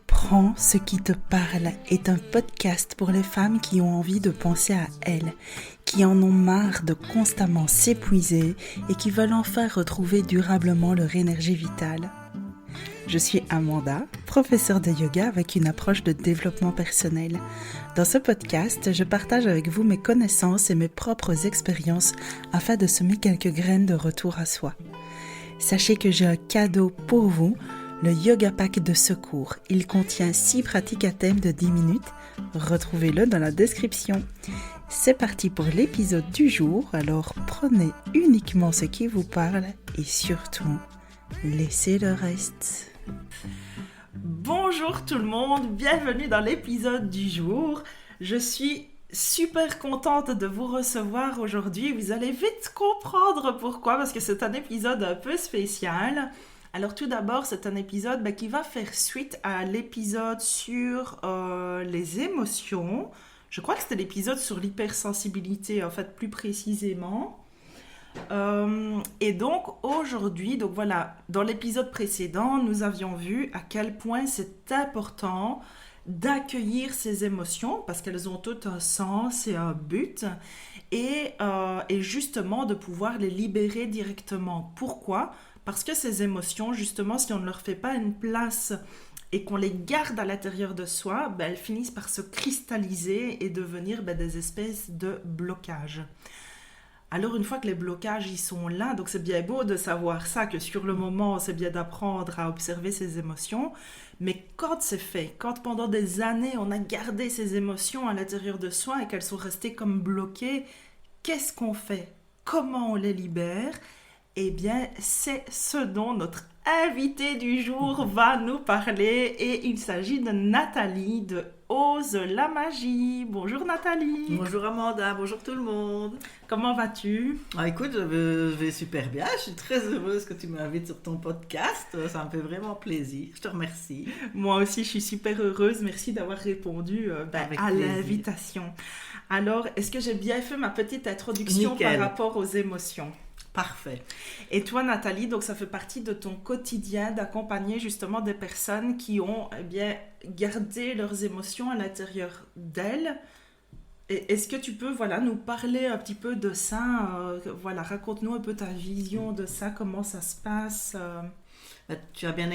Prends ce qui te parle est un podcast pour les femmes qui ont envie de penser à elles, qui en ont marre de constamment s'épuiser et qui veulent enfin retrouver durablement leur énergie vitale. Je suis Amanda, professeure de yoga avec une approche de développement personnel. Dans ce podcast, je partage avec vous mes connaissances et mes propres expériences afin de semer quelques graines de retour à soi. Sachez que j'ai un cadeau pour vous, le Yoga Pack de secours. Il contient 6 pratiques à thème de 10 minutes. Retrouvez-le dans la description. C'est parti pour l'épisode du jour, alors prenez uniquement ce qui vous parle et surtout, laissez le reste. Bonjour tout le monde, bienvenue dans l'épisode du jour. Je suis super contente de vous recevoir aujourd'hui. Vous allez vite comprendre pourquoi, parce que c'est un épisode un peu spécial. Alors tout d'abord, c'est un épisode qui va faire suite à l'épisode sur les émotions. Je crois que c'était l'épisode sur l'hypersensibilité, en fait, plus précisément. Et donc aujourd'hui, dans l'épisode précédent, nous avions vu à quel point c'est important d'accueillir ces émotions parce qu'elles ont toutes un sens et un but et justement de pouvoir les libérer directement. Pourquoi ? Parce que ces émotions, justement, si on ne leur fait pas une place et qu'on les garde à l'intérieur de soi, elles finissent par se cristalliser et devenir des espèces de blocages. Alors une fois que les blocages y sont là, donc c'est bien beau de savoir ça, que sur le moment c'est bien d'apprendre à observer ses émotions, mais quand c'est fait, quand pendant des années on a gardé ces émotions à l'intérieur de soi et qu'elles sont restées comme bloquées, qu'est-ce qu'on fait ? Comment on les libère ? Eh bien c'est ce dont notre invité du jour va nous parler et il s'agit de Nathalie de Ose la magie. Bonjour Nathalie. Bonjour Amanda, bonjour tout le monde. Comment vas-tu ? Écoute, je vais super bien. Je suis très heureuse que tu m'invites sur ton podcast. Ça me fait vraiment plaisir. Je te remercie. Moi aussi, je suis super heureuse. Merci d'avoir répondu à l'invitation. Alors, est-ce que j'ai bien fait ma petite introduction Nickel. par rapport aux émotions ? Parfait. Et toi, Nathalie, donc ça fait partie de ton quotidien d'accompagner justement des personnes qui ont gardé leurs émotions à l'intérieur d'elles. Et est-ce que tu peux nous parler un petit peu de ça raconte-nous un peu ta vision de ça, comment ça se passe. Tu as bien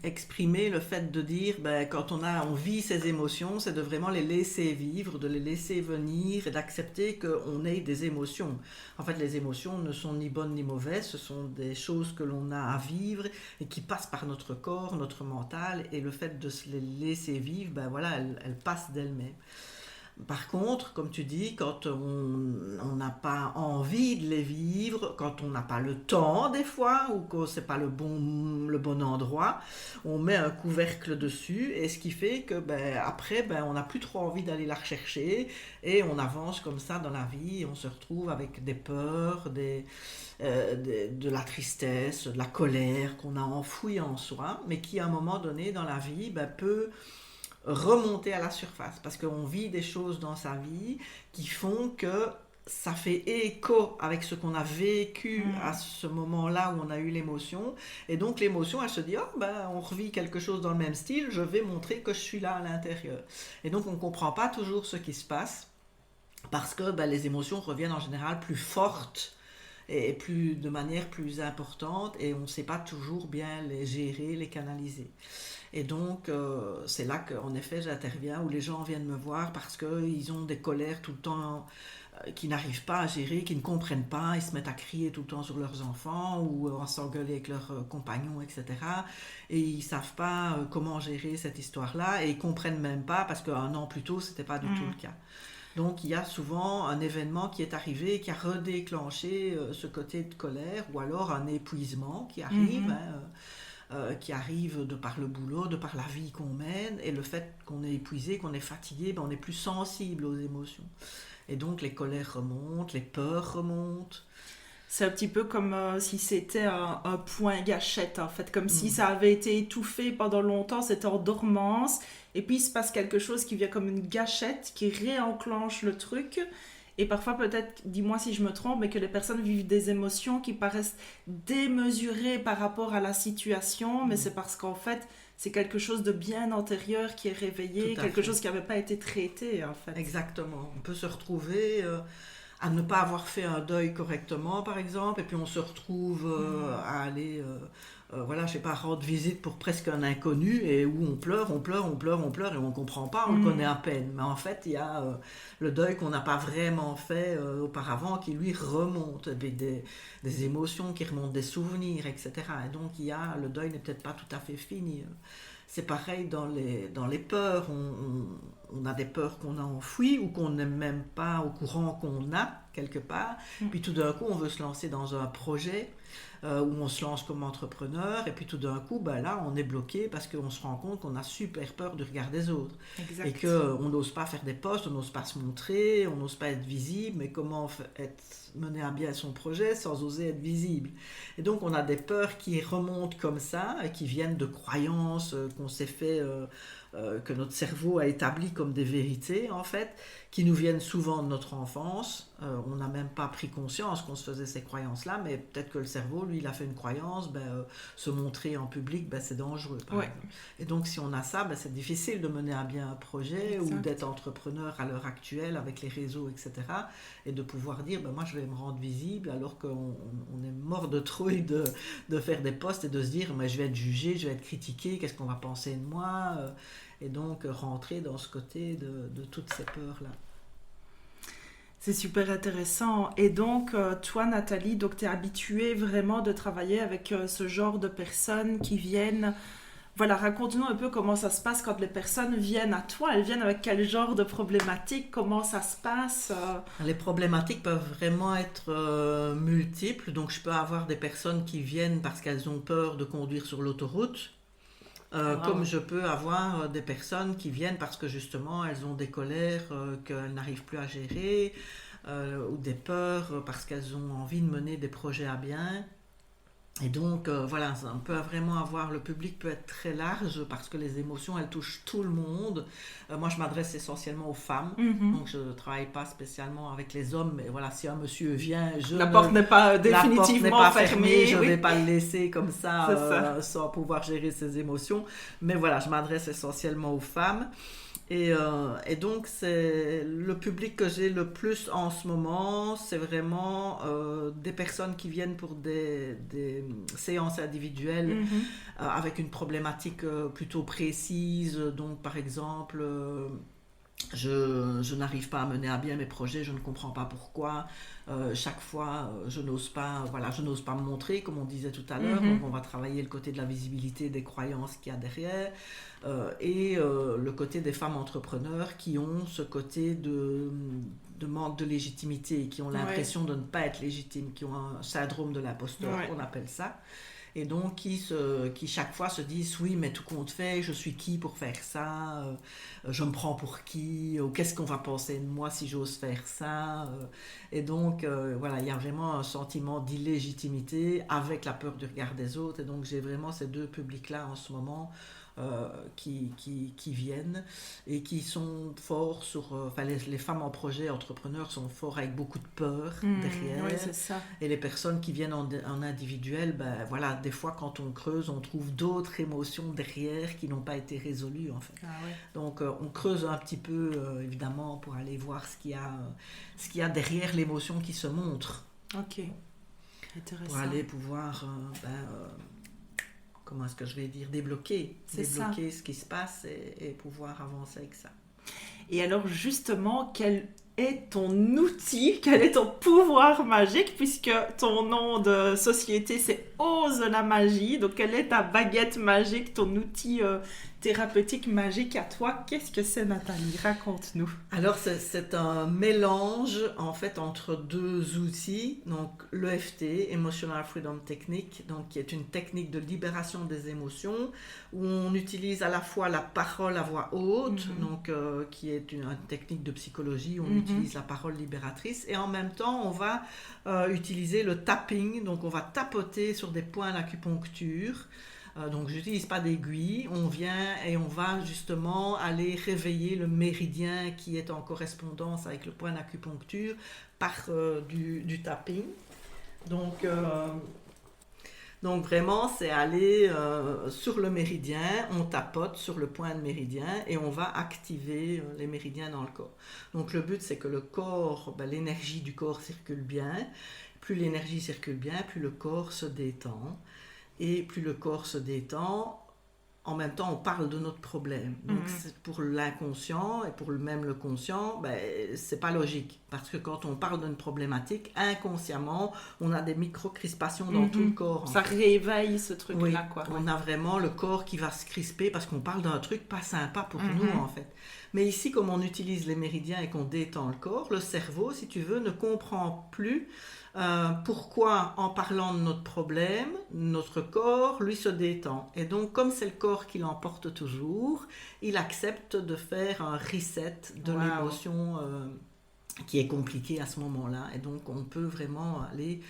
exprimé le fait de dire quand on vit ces émotions, c'est de vraiment les laisser vivre, de les laisser venir et d'accepter qu'on ait des émotions. En fait, les émotions ne sont ni bonnes ni mauvaises, ce sont des choses que l'on a à vivre et qui passent par notre corps, notre mental, et le fait de se les laisser vivre, elles passent d'elles-mêmes. Par contre, comme tu dis, quand on n'a pas envie de les vivre, quand on n'a pas le temps des fois, ou que c'est pas le bon endroit, on met un couvercle dessus, et ce qui fait que après, on n'a plus trop envie d'aller la rechercher, et on avance comme ça dans la vie, et on se retrouve avec des peurs, de la tristesse, de la colère qu'on a enfouie en soi, mais qui à un moment donné dans la vie peut remonter à la surface, parce qu'on vit des choses dans sa vie qui font que ça fait écho avec ce qu'on a vécu à ce moment-là où on a eu l'émotion, et donc l'émotion elle se dit on revit quelque chose dans le même style, je vais montrer que je suis là à l'intérieur, et donc on ne comprend pas toujours ce qui se passe parce que les émotions reviennent en général plus fortes et de manière plus importante, et on ne sait pas toujours bien les gérer, les canaliser. Et donc, c'est là qu'en effet, j'interviens, où les gens viennent me voir parce qu'ils ont des colères tout le temps qu'ils n'arrivent pas à gérer, qu'ils ne comprennent pas, ils se mettent à crier tout le temps sur leurs enfants ou à s'engueuler avec leurs compagnons, etc. Et ils ne savent pas comment gérer cette histoire-là, et ils ne comprennent même pas parce qu'un an plus tôt, ce n'était pas du tout le cas. Donc il y a souvent un événement qui est arrivé, qui a redéclenché ce côté de colère, ou alors un épuisement qui arrive, qui arrive de par le boulot, de par la vie qu'on mène, et le fait qu'on est épuisé, qu'on est fatigué, on est plus sensible aux émotions. Et donc les colères remontent, les peurs remontent. C'est un petit peu comme si c'était un point gâchette, en fait, comme si ça avait été étouffé pendant longtemps, c'était en dormance, et puis il se passe quelque chose qui vient comme une gâchette, qui réenclenche le truc, Et parfois, peut-être, dis-moi si je me trompe, mais que les personnes vivent des émotions qui paraissent démesurées par rapport à la situation, mais c'est parce qu'en fait, c'est quelque chose de bien antérieur qui est réveillé, Tout à quelque fait. chose qui n'avait pas été traité, en fait. Exactement. On peut se retrouver à ne pas avoir fait un deuil correctement, par exemple, et puis on se retrouve à aller, voilà, je sais pas, rendre visite pour presque un inconnu, et où on pleure, on pleure, on pleure, on pleure, et on comprend pas, on le connaît à peine. Mais en fait, il y a le deuil qu'on n'a pas vraiment fait auparavant, qui lui remonte, avec des émotions qui remontent, des souvenirs, etc. Et donc, le deuil n'est peut-être pas tout à fait fini. C'est pareil dans les peurs. On a des peurs qu'on a enfouies ou qu'on n'est même pas au courant qu'on a quelque part. Puis tout d'un coup, on veut se lancer dans un projet où on se lance comme entrepreneur. Et puis tout d'un coup, là, on est bloqué parce qu'on se rend compte qu'on a super peur du regard des autres. Exact. Et qu'on n'ose pas faire des posts, on n'ose pas se montrer, on n'ose pas être visible. Mais comment mener à bien son projet sans oser être visible? Et donc, on a des peurs qui remontent comme ça et qui viennent de croyances qu'on s'est fait, que notre cerveau a établi comme des vérités, en fait, qui nous viennent souvent de notre enfance. On n'a même pas pris conscience qu'on se faisait ces croyances-là, mais peut-être que le cerveau, lui, il a fait une croyance, se montrer en public, c'est dangereux, par exemple. Et donc, si on a ça, c'est difficile de mener à bien un projet ou d'être entrepreneur à l'heure actuelle avec les réseaux, etc. Et de pouvoir dire, moi, je vais me rendre visible, alors qu'on est mort de trouille de faire des posts et de se dire, je vais être jugé, je vais être critiqué, qu'est-ce qu'on va penser de moi, et donc rentrer dans ce côté de toutes ces peurs-là. C'est super intéressant. Et donc, toi, Nathalie, tu es habituée vraiment de travailler avec ce genre de personnes qui viennent... Voilà, raconte-nous un peu comment ça se passe quand les personnes viennent à toi. Elles viennent avec quel genre de problématiques? Comment ça se passe? Les problématiques peuvent vraiment être multiples. Donc, je peux avoir des personnes qui viennent parce qu'elles ont peur de conduire sur l'autoroute. Comme je peux avoir des personnes qui viennent parce que justement elles ont des colères qu'elles n'arrivent plus à gérer ou des peurs parce qu'elles ont envie de mener des projets à bien. Et donc voilà, on peut vraiment avoir, le public peut être très large parce que les émotions elles touchent tout le monde. Moi je m'adresse essentiellement aux femmes, donc je ne travaille pas spécialement avec les hommes, mais voilà, si un monsieur vient, la porte n'est pas définitivement fermée, je ne vais pas le laisser comme ça, sans pouvoir gérer ses émotions. Mais voilà, je m'adresse essentiellement aux femmes. Et donc, c'est le public que j'ai le plus en ce moment, c'est vraiment des personnes qui viennent pour des séances individuelles avec une problématique plutôt précise. Donc, par exemple, je n'arrive pas à mener à bien mes projets, je ne comprends pas pourquoi. Chaque fois, je n'ose pas me montrer, comme on disait tout à l'heure. Donc, on va travailler le côté de la visibilité, des croyances qu'il y a derrière. Et le côté des femmes entrepreneurs qui ont ce côté de manque de légitimité, qui ont l'impression de ne pas être légitimes, qui ont un syndrome de l'imposteur, on appelle ça. Et donc qui chaque fois se disent oui mais tout compte fait, je suis qui pour faire ça, je me prends pour qui, ou qu'est-ce qu'on va penser de moi si j'ose faire ça, et donc voilà, il y a vraiment un sentiment d'illégitimité avec la peur du regard des autres. Et donc j'ai vraiment ces deux publics là en ce moment qui viennent et qui sont forts sur... les femmes en projet entrepreneurs sont forts avec beaucoup de peur derrière. Oui, c'est ça. Et les personnes qui viennent en individuel, voilà, des fois quand on creuse, on trouve d'autres émotions derrière qui n'ont pas été résolues en fait. Donc on creuse un petit peu évidemment pour aller voir ce qu'il y a derrière l'émotion qui se montre. Ok, intéressant. Pour aller pouvoir... comment est-ce que je vais dire, débloquer ce qui se passe et pouvoir avancer avec ça. Et alors justement, quel est ton outil, quel est ton pouvoir magique, puisque ton nom de société c'est Ose la magie, donc quelle est ta baguette magique, ton outil thérapeutique magique à toi? Qu'est-ce que c'est, Nathalie? Raconte-nous. Alors c'est un mélange en fait entre deux outils, donc l'EFT, Emotional Freedom Technique, donc qui est une technique de libération des émotions où on utilise à la fois la parole à voix haute, donc qui est une technique de psychologie où on utilise la parole libératrice, et en même temps on va utiliser le tapping, donc on va tapoter sur des points d'acupuncture Donc j'utilise pas d'aiguille, on vient et on va justement aller réveiller le méridien qui est en correspondance avec le point d'acupuncture par du tapping. Donc vraiment, c'est aller sur le méridien, on tapote sur le point de méridien et on va activer les méridiens dans le corps. Donc le but, c'est que le corps, l'énergie du corps circule bien. Plus l'énergie circule bien, plus le corps se détend. Et plus le corps se détend, en même temps, on parle de notre problème. Donc, c'est pour l'inconscient et pour même le conscient, c'est pas logique. Parce que quand on parle d'une problématique, inconsciemment, on a des micro-crispations dans tout le corps. Ça réveille ce truc-là, oui, quoi. On a vraiment le corps qui va se crisper parce qu'on parle d'un truc pas sympa pour nous, en fait. Mais ici, comme on utilise les méridiens et qu'on détend le corps, le cerveau, si tu veux, ne comprend plus pourquoi, en parlant de notre problème, notre corps, lui, se détend. Et donc, comme c'est le corps qui l'emporte toujours, il accepte de faire un reset de l'émotion qui est compliquée à ce moment-là. Et donc, on peut vraiment aller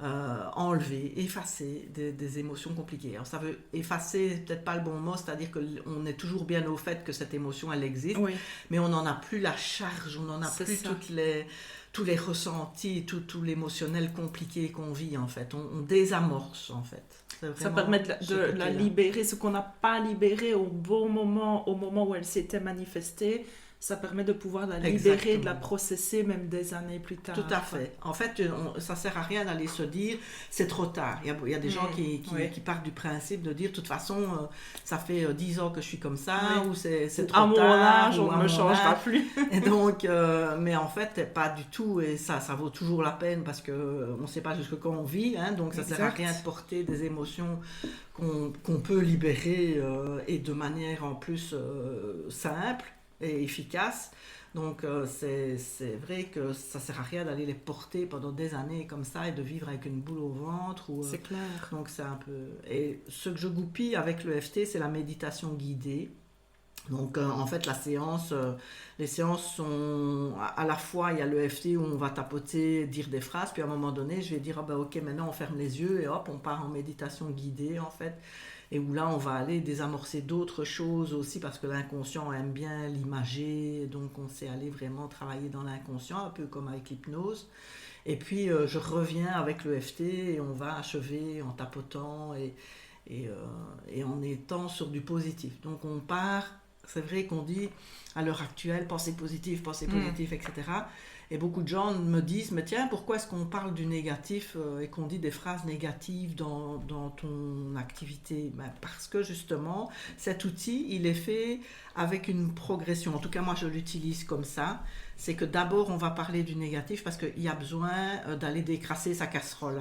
enlever, effacer des émotions compliquées. Alors, ça veut effacer, peut-être pas le bon mot, c'est-à-dire qu'on est toujours bien au fait que cette émotion, elle existe, mais on n'en a plus la charge, on n'en a plus tous les ressentis, tout l'émotionnel compliqué qu'on vit, en fait. On désamorce, en fait. Ça permet de la libérer, ce qu'on n'a pas libéré au bon moment, au moment où elle s'était manifestée. Ça permet de pouvoir la libérer, de la processer même des années plus tard. Tout à fait. En fait, ça ne sert à rien d'aller se dire c'est trop tard. Il y a des gens qui partent du principe de dire de toute façon, ça fait 10 ans que je suis comme ça, ou c'est trop tard. À mon âge, on ne me changera plus. Et donc, mais en fait, pas du tout. Et ça vaut toujours la peine parce qu'on ne sait pas jusqu'à quand on vit. Donc, ça ne sert à rien de porter des émotions qu'on peut libérer et de manière en plus simple et efficace. Donc c'est vrai que ça ne sert à rien d'aller les porter pendant des années comme ça et de vivre avec une boule au ventre. C'est clair. Donc c'est un peu... Et ce que je goupille avec l'EFT, c'est la méditation guidée. Donc en fait les séances sont à la fois, il y a l'EFT où on va tapoter, dire des phrases, puis à un moment donné je vais dire ok, maintenant on ferme les yeux et hop, on part en méditation guidée en fait. Et où là, on va aller désamorcer d'autres choses aussi parce que l'inconscient aime bien l'imager. Donc, on sait aller vraiment travailler dans l'inconscient, un peu comme avec l'hypnose. Et puis, je reviens avec l'EFT et on va achever en tapotant et en étant sur du positif. Donc, on part, c'est vrai qu'on dit à l'heure actuelle, pensée positive, etc. Et beaucoup de gens me disent, mais tiens, pourquoi est-ce qu'on parle du négatif et qu'on dit des phrases négatives dans ton activité ? Parce que justement, cet outil, il est fait avec une progression. En tout cas, moi, je l'utilise comme ça. C'est que d'abord, on va parler du négatif parce qu'il y a besoin d'aller décrasser sa casserole.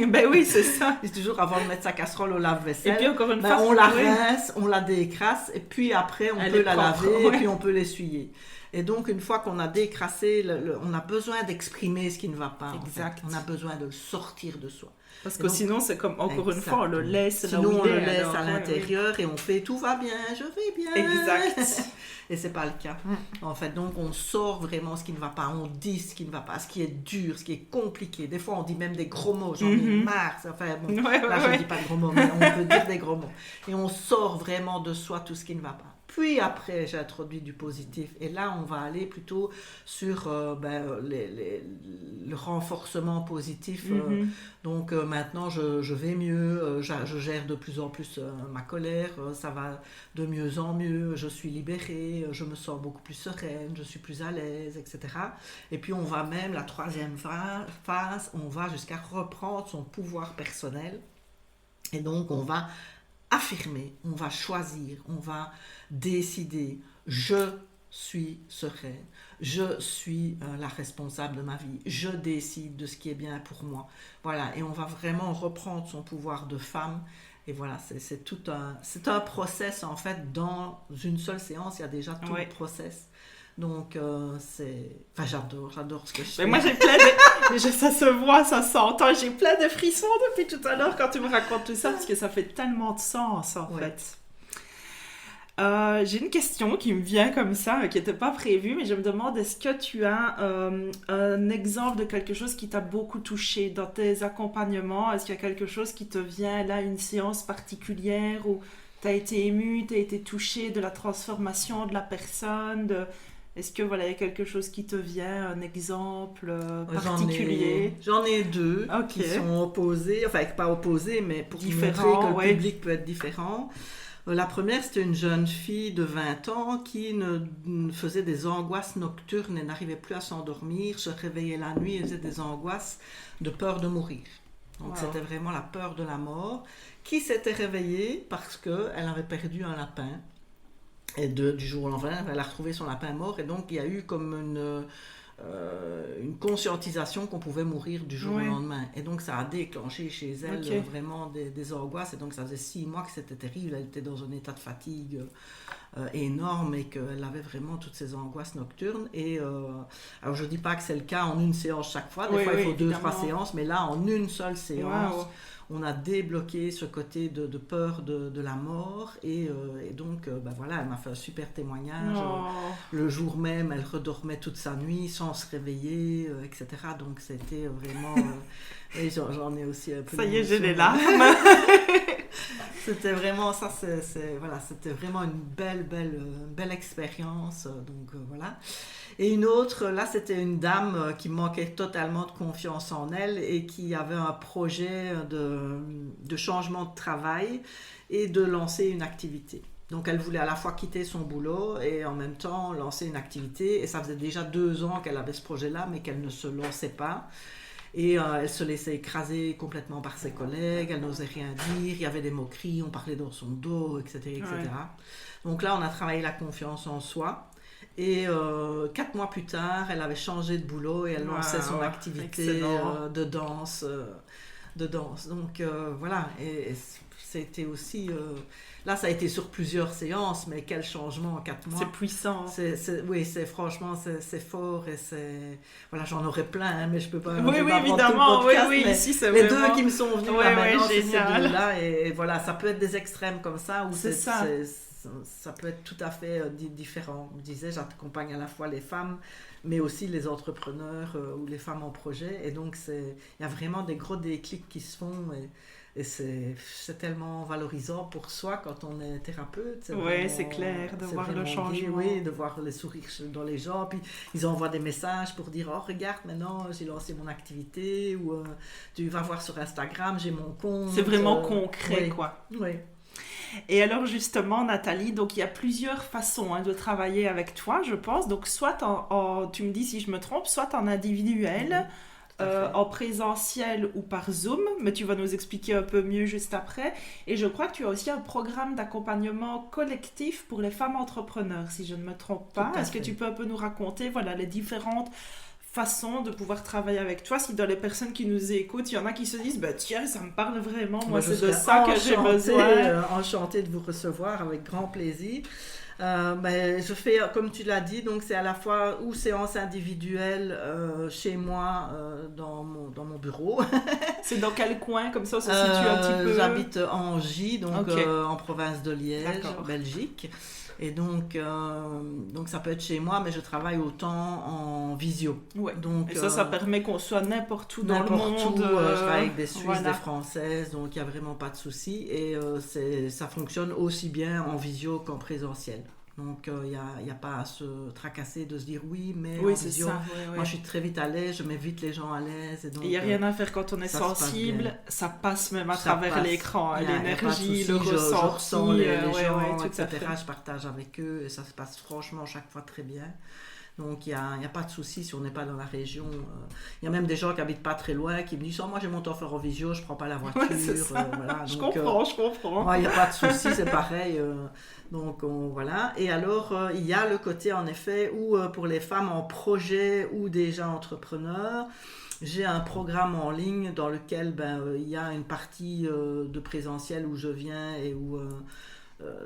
Ben oui, c'est ça. C'est toujours avant de mettre sa casserole au lave-vaisselle. Et puis encore une fois, on la rince, on la décrasse et puis après, on peut la laver et puis on peut l'essuyer. Et donc, une fois qu'on a décrassé, on a besoin d'exprimer ce qui ne va pas. Exact. En fait. On a besoin de le sortir de soi. Parce que sinon, c'est comme, encore une fois, on le laisse là où il est. Sinon, on le laisse à l'intérieur et on fait tout va bien, je vais bien. Exact. Et c'est pas le cas. En fait, donc, on sort vraiment ce qui ne va pas. On dit ce qui ne va pas, ce qui est dur, ce qui est compliqué. Des fois, on dit même des gros mots. J'en ai marre. Enfin, bon, là, je ne dis pas de gros mots, mais on peut dire des gros mots. Et on sort vraiment de soi tout ce qui ne va pas. Puis après, j'ai introduit du positif. Et là, on va aller plutôt sur le renforcement positif. Donc maintenant, je vais mieux. Je gère de plus en plus ma colère. Ça va de mieux en mieux. Je suis libérée. Je me sens beaucoup plus sereine. Je suis plus à l'aise, etc. Et puis, on va même, la troisième phase, on va jusqu'à reprendre son pouvoir personnel. Et donc, on va affirmer, on va choisir, on va décider, je suis sereine, je suis la responsable de ma vie, je décide de ce qui est bien pour moi. Voilà, et on va vraiment reprendre son pouvoir de femme. Et voilà, c'est un process en fait. Dans une seule séance, il y a déjà tout le process. Donc, j'adore ce que je fais. Mais moi, j'ai plein de... ça se voit, ça s'entend. J'ai plein de frissons depuis tout à l'heure quand tu me racontes tout ça, parce que ça fait tellement de sens, en fait. J'ai une question qui me vient comme ça, qui n'était pas prévue, mais je me demande, est-ce que tu as un exemple de quelque chose qui t'a beaucoup touché dans tes accompagnements? Est-ce qu'il y a quelque chose qui te vient là, une séance particulière où tu as été ému, tu as été touché de la transformation de la personne? Est-ce que voilà, il y a quelque chose qui te vient, un exemple particulier? J'en ai deux qui sont opposés, enfin pas opposés, mais pour montrer que le public peut être différent. La première, c'était une jeune fille de 20 ans qui faisait des angoisses nocturnes et n'arrivait plus à s'endormir, se réveillait la nuit et faisait des angoisses de peur de mourir. Donc c'était vraiment la peur de la mort, qui s'était réveillée parce qu'elle avait perdu un lapin. Et du jour au lendemain, elle a retrouvé son lapin mort et donc il y a eu comme une conscientisation qu'on pouvait mourir du jour au lendemain. Et donc ça a déclenché chez elle vraiment des angoisses. Et donc ça faisait 6 mois que c'était terrible. Elle était dans un état de fatigue énorme et qu'elle avait vraiment toutes ces angoisses nocturnes. Et alors je ne dis pas que c'est le cas en une séance chaque fois. Des fois il faut 2-3 séances. Mais là, en une seule séance, on a débloqué ce côté de peur de la mort. Et donc, voilà, elle m'a fait un super témoignage. Le jour même, elle redormait toute sa nuit sans se réveiller, etc. Donc c'était vraiment... et j'en ai aussi un peu... Ça y est, j'ai les larmes. C'était vraiment ça, c'était vraiment une belle expérience. Donc voilà. Et une autre, là, c'était une dame qui manquait totalement de confiance en elle et qui avait un projet de changement de travail et de lancer une activité. Donc elle voulait à la fois quitter son boulot et en même temps lancer une activité. Et ça faisait déjà 2 ans qu'elle avait ce projet-là, mais qu'elle ne se lançait pas. Et elle se laissait écraser complètement par ses collègues, elle n'osait rien dire, il y avait des moqueries, on parlait dans son dos, etc. Donc là, on a travaillé la confiance en soi. Et 4 mois plus tard, elle avait changé de boulot et elle lançait son activité de danse. Donc voilà, et c'était aussi... là, ça a été sur plusieurs séances, mais quel changement en 4 mois. C'est puissant. Oui, franchement, c'est fort et c'est... Voilà, j'en aurais plein, mais je peux pas... Oui, évidemment, ici, c'est les vraiment... 2 qui me sont venus là maintenant, c'est ces génial. 2-là. Et voilà, ça peut être des extrêmes comme ça, ou c'est ça. Ça peut être tout à fait différent. Je disais, j'accompagne à la fois les femmes, mais aussi les entrepreneurs ou les femmes en projet. Et donc, il y a vraiment des gros déclics qui se font. Et c'est tellement valorisant pour soi quand on est thérapeute. Oui, c'est clair, de voir le changement. Oui, de voir les sourires dans les gens. Puis ils envoient des messages pour dire « Oh, regarde, maintenant, j'ai lancé mon activité. » Ou « Tu vas voir sur Instagram, j'ai mon compte. » C'est vraiment concret, quoi. Oui. Et alors justement, Nathalie, donc il y a plusieurs façons de travailler avec toi, je pense. Donc soit tu me dis si je me trompe, soit en individuel, en présentiel ou par Zoom, mais tu vas nous expliquer un peu mieux juste après. Et je crois que tu as aussi un programme d'accompagnement collectif pour les femmes entrepreneurs, si je ne me trompe pas. Est-ce que tu peux un peu nous raconter les différentes façon de pouvoir travailler avec toi, si dans les personnes qui nous écoutent, il y en a qui se disent tiens, ça me parle vraiment, moi c'est de ça que j'ai besoin. Enchantée de vous recevoir avec grand plaisir. Je fais, comme tu l'as dit, donc c'est à la fois ou séance individuelle chez moi dans mon bureau. C'est dans quel coin, comme ça on se situe un petit peu? J'habite en Angy, donc en province de Liège, Belgique. Et donc ça peut être chez moi, mais je travaille autant en visio. Ouais. Donc, et ça permet qu'on soit n'importe où dans le monde. Je travaille avec des Suisses, des Françaises, donc il n'y a vraiment pas de souci. Et ça fonctionne aussi bien en visio qu'en présentiel. Donc il n'y a pas à se tracasser de se dire mais en visio, moi je suis très vite à l'aise, je mets vite les gens à l'aise. Et il n'y a rien à faire quand on est sensible, ça passe même à travers l'écran, l'énergie, le ressenti. Je ressens les gens, etc. Je partage avec eux et ça se passe franchement chaque fois très bien. Donc il n'y a pas de souci si on n'est pas dans la région. Il y a même des gens qui n'habitent pas très loin qui me disent moi j'ai mon temps faire en visio, je ne prends pas la voiture. Voilà. Je comprends. Il n'y a pas de souci, c'est pareil. Donc voilà. Et alors il y a le côté en effet où pour les femmes en projet ou déjà entrepreneurs, j'ai un programme en ligne dans lequel il y a une partie de présentiel où je viens et où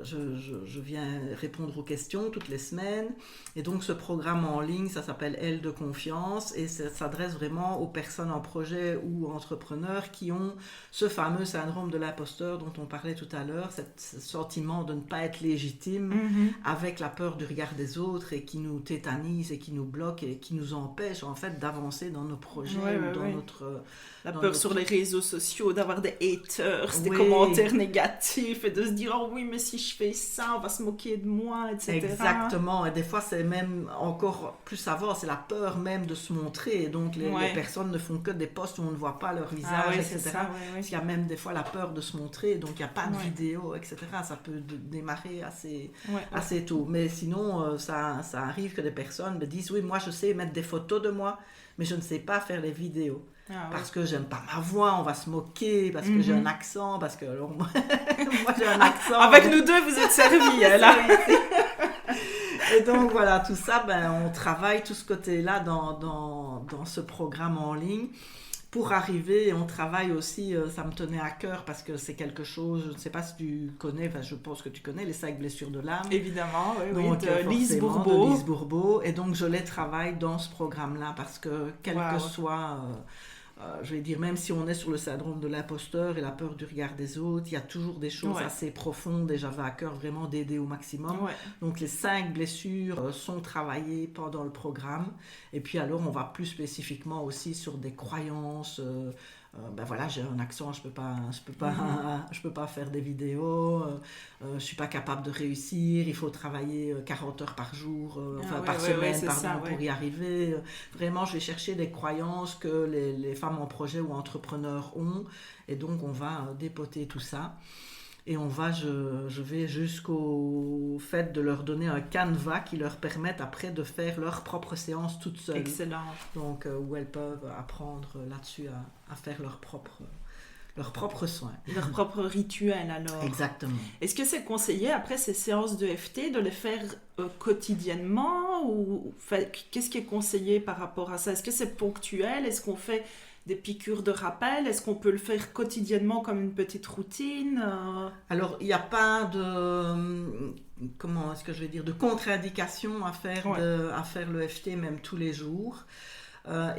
je viens répondre aux questions toutes les semaines. Et donc ce programme en ligne, ça s'appelle Aile de confiance et ça s'adresse vraiment aux personnes en projet ou entrepreneurs qui ont ce fameux syndrome de l'imposteur dont on parlait tout à l'heure, ce sentiment de ne pas être légitime avec la peur du regard des autres et qui nous tétanise et qui nous bloque et qui nous empêche en fait d'avancer dans nos projets ou dans notre... La peur sur les réseaux sociaux, d'avoir des haters, des commentaires négatifs et de se dire « Oh oui, mais si je fais ça, on va se moquer de moi, etc. » Exactement. Et des fois, c'est même encore plus savoir, c'est la peur même de se montrer. Et donc, les personnes ne font que des posts où on ne voit pas leur visage, etc. Parce qu'il y a même des fois la peur de se montrer, donc il n'y a pas de vidéo, etc. Ça peut démarrer assez tôt. Mais sinon, ça arrive que des personnes me disent « Oui, moi, je sais mettre des photos de moi, mais je ne sais pas faire les vidéos. » Parce que j'aime pas ma voix, on va se moquer, parce que j'ai un accent, parce que alors, moi j'ai un accent. Avec nous deux, vous êtes servis, là. Et donc voilà, tout ça, on travaille tout ce côté-là dans ce programme en ligne pour arriver, et on travaille aussi, ça me tenait à cœur parce que c'est quelque chose, je ne sais pas si tu connais, enfin je pense que tu connais les 5 blessures de l'âme. Évidemment, donc, de Lise Bourbeau. De Lise Bourbeau. Et donc je les travaille dans ce programme-là parce que quel que soit... je vais dire, même si on est sur le syndrome de l'imposteur et la peur du regard des autres, il y a toujours des choses assez profondes et j'avais à cœur vraiment d'aider au maximum. Donc les 5 blessures sont travaillées pendant le programme et puis alors on va plus spécifiquement aussi sur des croyances. Voilà, j'ai un accent, je peux pas faire des vidéos, je suis pas capable de réussir, il faut travailler 40 heures par jour, par semaine, pour y arriver. Vraiment, je vais chercher des croyances que les femmes en projet ou entrepreneurs ont, et donc on va dépoter tout ça. Et je vais jusqu'au fait de leur donner un canevas qui leur permette après de faire leur propre séance toutes seules. Excellent. Donc, où elles peuvent apprendre là-dessus à faire leurs propres soins. Leur propre rituel, alors. Exactement. Est-ce que c'est conseillé, après ces séances de FT, de les faire quotidiennement ou qu'est-ce qui est conseillé par rapport à ça? Est-ce que c'est ponctuel? Est-ce qu'on fait des piqûres de rappel? Est-ce qu'on peut le faire quotidiennement comme une petite routine? Alors, il n'y a pas de... Comment est-ce que je vais dire? De contre-indication à faire le FT même tous les jours.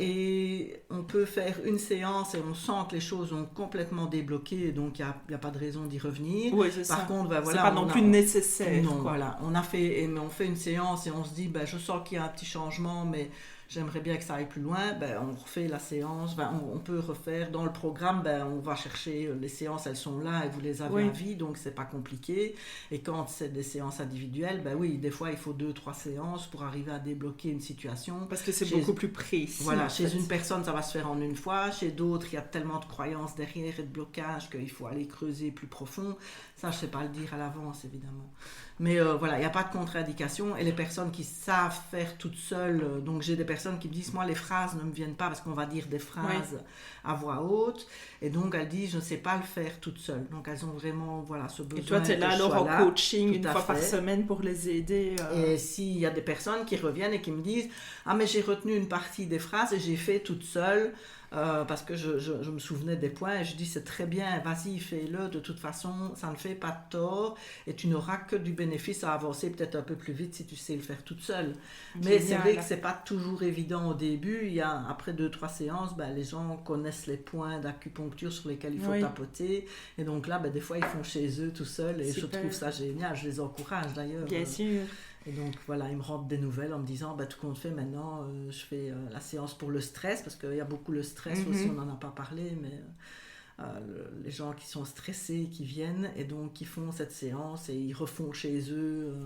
Et on peut faire une séance et on sent que les choses ont complètement débloqué, donc il n'y a pas de raison d'y revenir. Oui, c'est Par ça. contre, voilà, c'est pas non plus nécessaire. Non, voilà. On fait une séance et on se dit, je sens qu'il y a un petit changement, mais j'aimerais bien que ça aille plus loin. On refait la séance. On peut refaire dans le programme. On va chercher les séances, elles sont là et vous les avez à vie, donc c'est pas compliqué. Et quand c'est des séances individuelles, oui, des fois il faut 2-3 séances pour arriver à débloquer une situation. Parce que c'est beaucoup plus précis. Voilà, chez une personne ça va se faire en une fois, chez d'autres il y a tellement de croyances derrière et de blocages qu'il faut aller creuser plus profond. Ça, je sais pas le dire à l'avance évidemment. Mais voilà, il n'y a pas de contre-indication. Et les personnes qui savent faire toutes seules, donc j'ai des personnes qui me disent, moi les phrases ne me viennent pas parce qu'on va dire des phrases à voix haute. Et donc elles disent, je ne sais pas le faire toute seule. Donc elles ont vraiment ce besoin. Et toi, tu es là alors en coaching une fois par semaine pour les aider. Et s'il y a des personnes qui reviennent et qui me disent, ah mais j'ai retenu une partie des phrases et j'ai fait toute seule. Parce que je me souvenais des points et je dis c'est très bien, vas-y fais-le, de toute façon ça ne fait pas de tort et tu n'auras que du bénéfice à avancer peut-être un peu plus vite si tu sais le faire toute seule. Mais c'est vrai que c'est pas toujours évident au début. Après 2-3 séances, les gens connaissent les points d'acupuncture sur lesquels il faut tapoter et donc là des fois ils font chez eux tout seuls et je trouve ça génial, je les encourage d'ailleurs. Bien sûr. Et donc voilà, ils me rentrent des nouvelles en me disant tout compte fait maintenant je fais la séance pour le stress parce qu'il y a beaucoup le stress aussi, on n'en a pas parlé, mais les gens qui sont stressés qui viennent et donc qui font cette séance et ils refont chez eux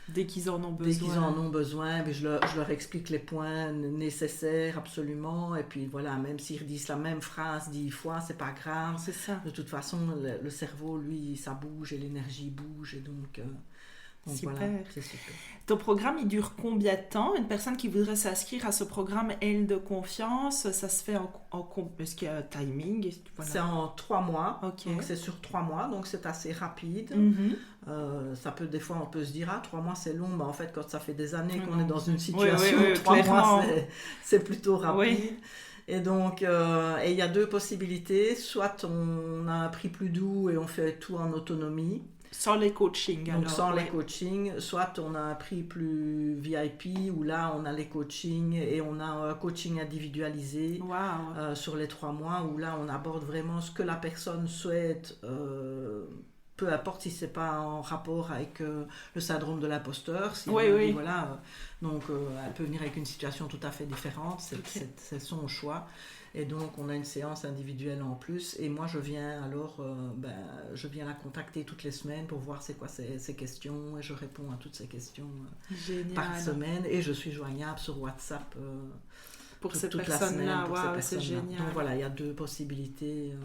dès qu'ils en ont besoin. Je leur explique les points nécessaires absolument et puis voilà, même s'ils redisent la même phrase 10 fois, c'est pas grave. C'est ça. De toute façon le cerveau lui ça bouge et l'énergie bouge et donc super. Voilà, c'est super. Ton programme, il dure combien de temps? Une personne qui voudrait s'inscrire à ce programme Aile de confiance, ça se fait est-ce qu'il y a un timing? Voilà. C'est en 3 mois, okay. Donc c'est sur 3 mois, donc c'est assez rapide. Ça peut, des fois on peut se dire 3 mois c'est long, mais en fait quand ça fait des années qu'on est dans une situation, 3 mois c'est plutôt rapide. Oui. Et donc, il y a 2 possibilités, soit on a un prix plus doux et on fait tout en autonomie, Sans les coachings, alors. Donc sans les coachings, soit on a un prix plus VIP, où là on a les coachings et on a un coaching individualisé sur les 3 mois, où là on aborde vraiment ce que la personne souhaite, peu importe si c'est pas en rapport avec le syndrome de l'imposteur. Si dit, voilà, donc elle peut venir avec une situation tout à fait différente, c'est son choix. Et donc on a une séance individuelle en plus, et moi je viens la contacter toutes les semaines pour voir c'est quoi ses questions, et je réponds à toutes ces questions par semaine, et je suis joignable sur WhatsApp pour ces toute la semaine. C'est génial. Donc voilà, il y a deux possibilités.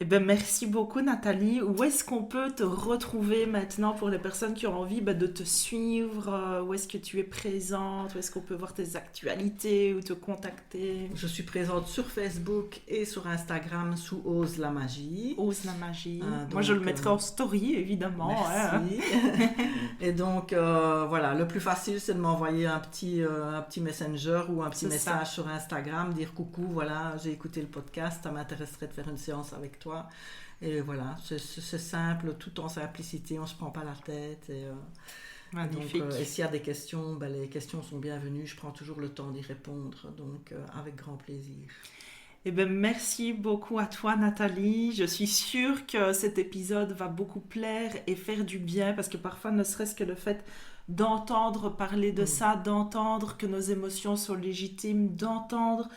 Eh bien, merci beaucoup Nathalie. Où est-ce qu'on peut te retrouver maintenant pour les personnes qui ont envie de te suivre? Où est-ce que tu es présente? Où est-ce qu'on peut voir tes actualités ou te contacter? Je suis présente sur Facebook et sur Instagram sous Ose la Magie. Ose la Magie. Moi, je le mettrai en story, évidemment. Merci. Et donc, voilà, le plus facile, c'est de m'envoyer un petit messenger ou un petit message sur Instagram, dire coucou, voilà, j'ai écouté le podcast, ça m'intéresserait de faire une séance avec toi. Et voilà, c'est simple, tout en simplicité, on ne se prend pas la tête. Magnifique. Et s'il y a des questions, les questions sont bienvenues, je prends toujours le temps d'y répondre, donc avec grand plaisir. Eh bien, merci beaucoup à toi Nathalie. Je suis sûre que cet épisode va beaucoup plaire et faire du bien, parce que parfois, ne serait-ce que le fait d'entendre parler de ça, d'entendre que nos émotions sont légitimes, d'entendre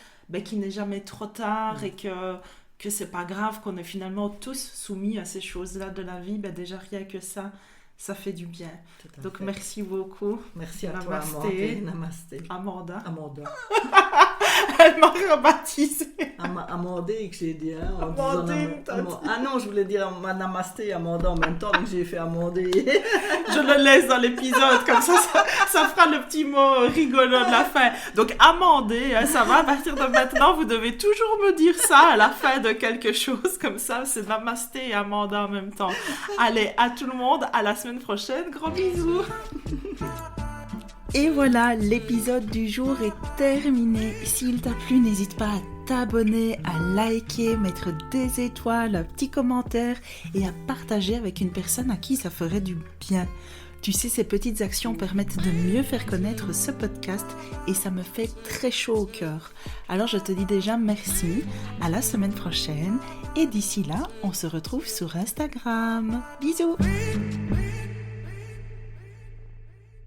qu'il n'est jamais trop tard et que c'est pas grave, qu'on est finalement tous soumis à ces choses-là de la vie, déjà rien que ça fait du bien. Donc merci beaucoup. Merci à toi, Amandé. Namasté. Amanda. Elle m'a rebaptisée. Amandé, que j'ai dit. Ah non, je voulais dire Namasté et Amanda en même temps, donc j'ai fait Amandé. Je le laisse dans l'épisode, comme ça fera le petit mot rigolo de la fin. Donc Amandé, ça va, à partir de maintenant, vous devez toujours me dire ça à la fin de quelque chose, comme ça, c'est Namasté et Amanda en même temps. Allez, à tout le monde, à la semaine prochaine, gros bisous. Et voilà, l'épisode du jour est terminé. S'il t'a plu, n'hésite pas à t'abonner, à liker, mettre des étoiles, un petit commentaire et à partager avec une personne à qui ça ferait du bien. Tu sais, ces petites actions permettent de mieux faire connaître ce podcast et ça me fait très chaud au cœur. Alors je te dis déjà merci, à la semaine prochaine et d'ici là, on se retrouve sur Instagram. Bisous!